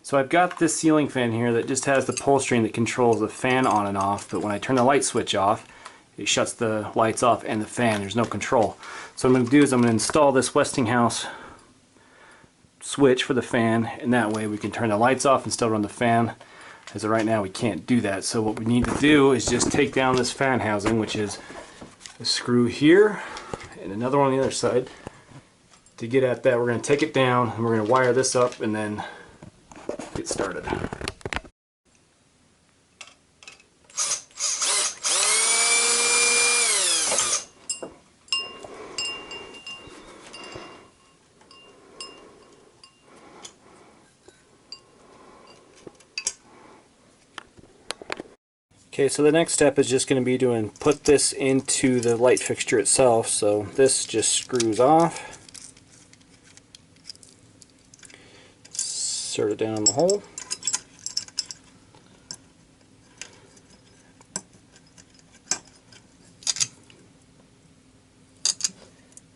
So I've got this ceiling fan here that just has the pull string that controls the fan on and off, but when I turn the light switch off, it shuts the lights off and the fan. There's no control. So what I'm going to do is I'm going to install this Westinghouse switch for the fan, and that way we can turn the lights off and still run the fan. As of right now, we can't do that. So what we need to do is just take down this fan housing, which is a screw here and another one on the other side. To get at that, we're going to take it down and we're going to wire this up and then get started. Okay, so the next step is just going to be to put this into the light fixture itself. So this just screws off. Insert it down in the hole.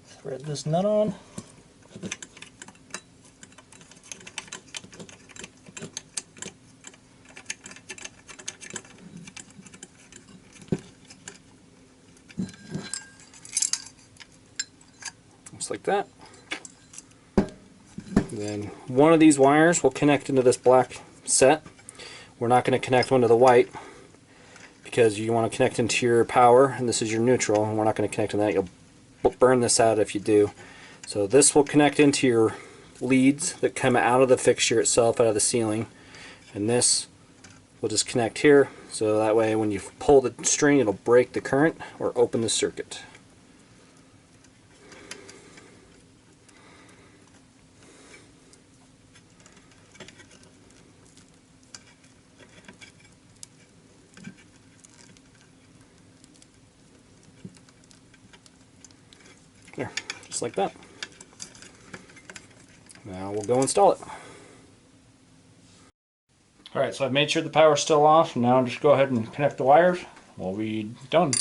Thread this nut on. Just like that. Then one of these wires will connect into this black set. We're not going to connect one to the white because you want to connect into your power, and this is your neutral, and we're not going to connect to that. You'll burn this out if you do. So this will connect into your leads that come out of the fixture itself, out of the ceiling, and this will just connect here, so that way when you pull the string it'll break the current or open the circuit. There, just like that. Now we'll go install it. Alright, so I've made sure the power's still off. Now I'll just go ahead and connect the wires. We'll be done.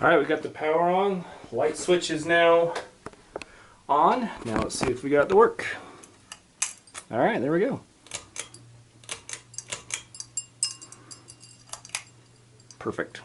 Alright, we got the power on. Light switch is now on. Now let's see if we got it to work. Alright, there we go. Perfect.